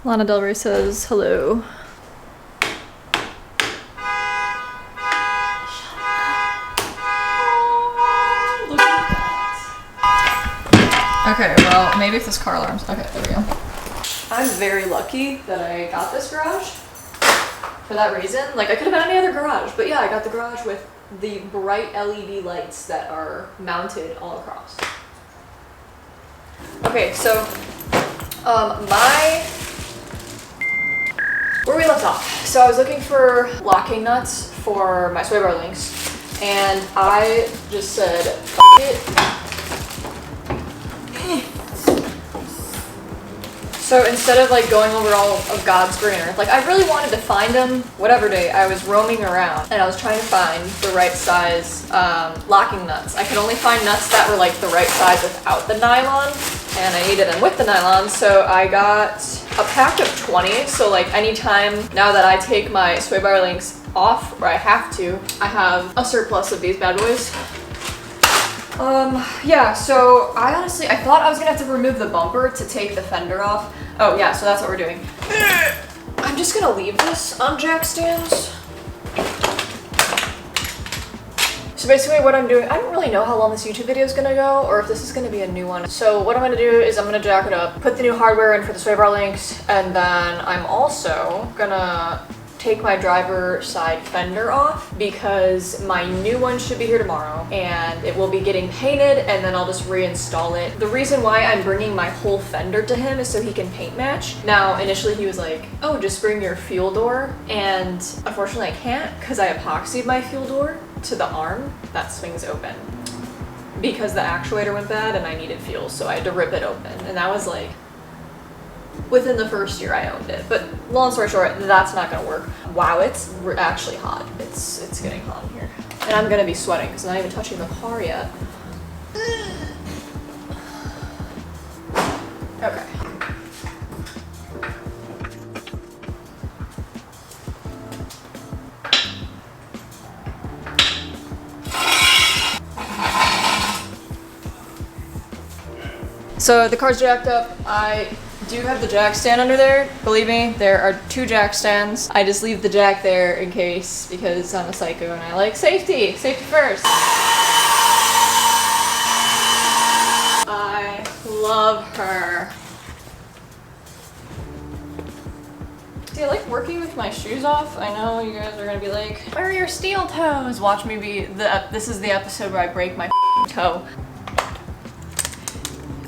Lana Del Rey says hello. Okay, well, maybe if this car alarms. Okay, there we go. I'm very lucky that I got this garage for that reason. Like, I could have had any other garage, but yeah, I got the garage with the bright LED lights that are mounted all across. Okay, so, where we left off. So I was looking for locking nuts for my sway bar links, and I just said, F it. So instead of like going over all of God's green earth, like I really wanted to find them. Whatever day I was roaming around and I was trying to find the right size locking nuts. I could only find nuts that were like the right size without the nylon, and I needed them with the nylon. So I got a pack of 20. So like anytime now that I take my sway bar links off, or I have to, I have a surplus of these bad boys. Yeah, so I thought I was gonna have to remove the bumper to take the fender off. Oh yeah, so that's what we're doing. I'm just gonna leave this on jack stands. So basically what I'm doing, I don't really know how long this YouTube video is gonna go, or if this is gonna be a new one. So what I'm gonna do is I'm gonna jack it up, put the new hardware in for the sway bar links, and then I'm also gonna take my driver side fender off because my new one should be here tomorrow and it will be getting painted, and then I'll just reinstall it. The reason why I'm bringing my whole fender to him is so he can paint match. Now initially he was like, oh, just bring your fuel door, and unfortunately I can't because I epoxied my fuel door to the arm that swings open because the actuator went bad and I needed fuel, so I had to rip it open, and that was like within the first year I owned it. But long story short, that's not gonna work. Wow, it's actually hot. It's getting hot in here. And I'm gonna be sweating because I'm not even touching the car yet. Okay. So the car's jacked up. I do have the jack stand under there. Believe me, there are 2 jack stands. I just leave the jack there in case, because I'm a psycho and I like safety. Safety first. I love her. See, I like working with my shoes off. I know you guys are gonna be like, where are your steel toes? Watch me be this is the episode where I break my toe.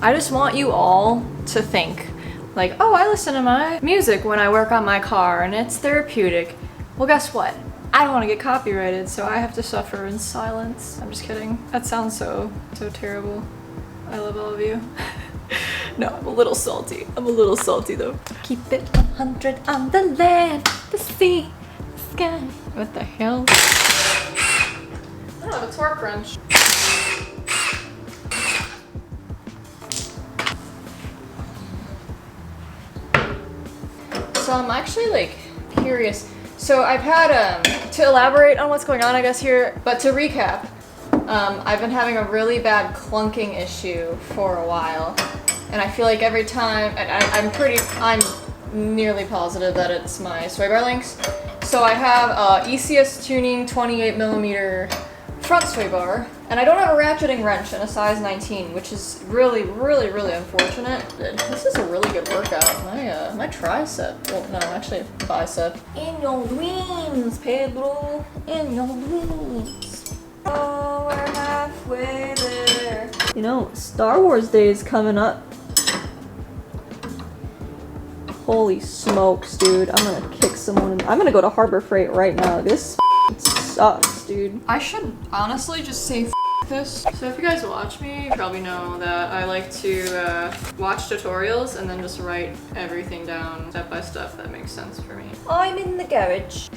I just want you all to think like, oh, I listen to my music when I work on my car and it's therapeutic. Well, guess what? I don't want to get copyrighted, so I have to suffer in silence. I'm just kidding. That sounds so terrible. I love all of you. No, I'm a little salty. I'm a little salty though. Keep it 100 on the land, the sea, the sky. What the hell? Oh, the torque wrench. So I'm actually like curious. So I've had, to elaborate on what's going on I guess here, but to recap, I've been having a really bad clunking issue for a while. And I feel like every time, and I'm nearly positive that it's my sway bar links. So I have ECS tuning 28mm front sway bar, and I don't have a ratcheting wrench in a size 19, which is really unfortunate. This is a really good workout. My tricep, well no, actually bicep. In your dreams, Pedro, in your dreams. Oh, we're halfway there. You know, Star Wars Day is coming up. Holy smokes, dude. I'm gonna kick someone. I'm gonna go to Harbor Freight right now. This sucks, dude. I should honestly just say this. So if you guys watch me, you probably know that I like to watch tutorials and then just write everything down step by step that makes sense for me. I'm in the garage.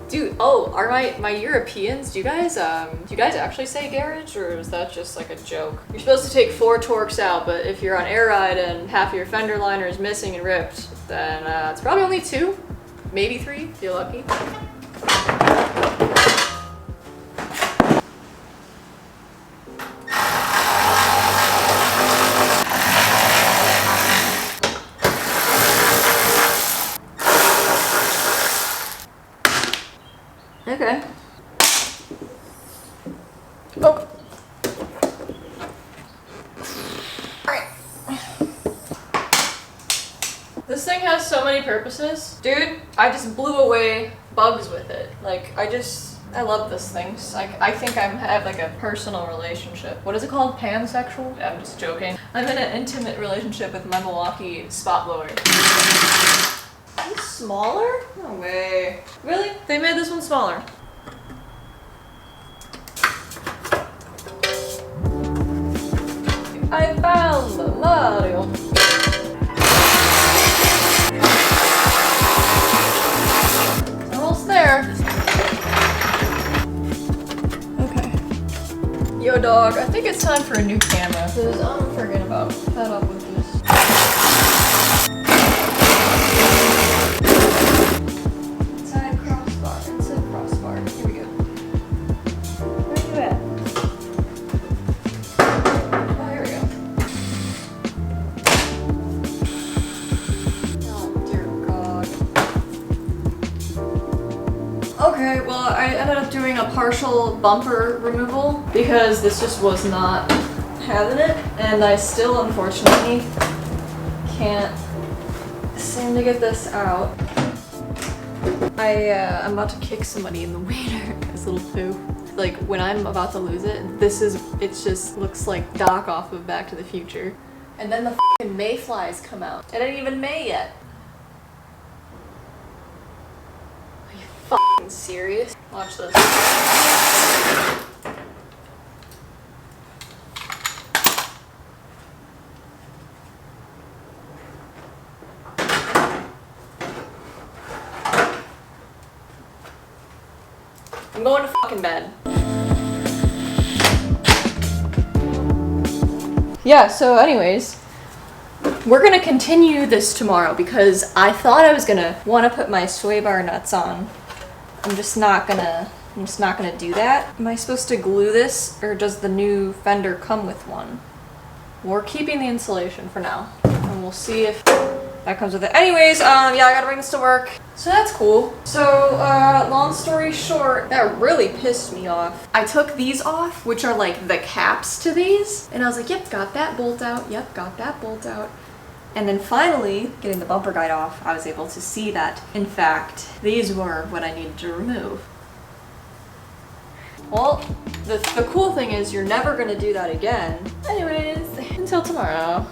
Dude, oh, are my Europeans, do you guys actually say garage, or is that just like a joke? You're supposed to take 4 torques out, but if you're on air ride and half of your fender liner is missing and ripped, then it's probably only 2, maybe 3 if you're lucky. This thing has so many purposes. Dude, I just blew away bugs with it. Like, I love this thing. I think I have like a personal relationship. What is it called? Pansexual? I'm just joking. I'm in an intimate relationship with my Milwaukee spot blower. Is this smaller? No way. Really? They made this one smaller. I found the Mario. Almost there. Okay. Yo dog, I think it's time for a new camera because I'm freaking about fed up with this. Inside crossbar. Here we go. Where are you at? Okay, well, I ended up doing a partial bumper removal because this just was not having it, and I still, unfortunately, can't seem to get this out. I'm about to kick somebody in the wiener, this little poo. Like, when I'm about to lose it, it just looks like Doc off of Back to the Future. And then the f***ing mayflies come out. It ain't even May yet. Fucking serious? Watch this. I'm going to fucking bed. Yeah, so anyways, we're gonna continue this tomorrow because I thought I was gonna want to put my sway bar nuts on. I'm just not gonna do that. Am I supposed to glue this, or does the new Fender come with one? We're keeping the insulation for now, and we'll see if that comes with it. Anyways, yeah, I gotta bring this to work. So that's cool. So, long story short, that really pissed me off. I took these off, which are like the caps to these, and I was like, yep, got that bolt out. Yep, got that bolt out. And then finally, getting the bumper guide off, I was able to see that, in fact, these were what I needed to remove. Well, the cool thing is you're never gonna do that again. Anyways, until tomorrow.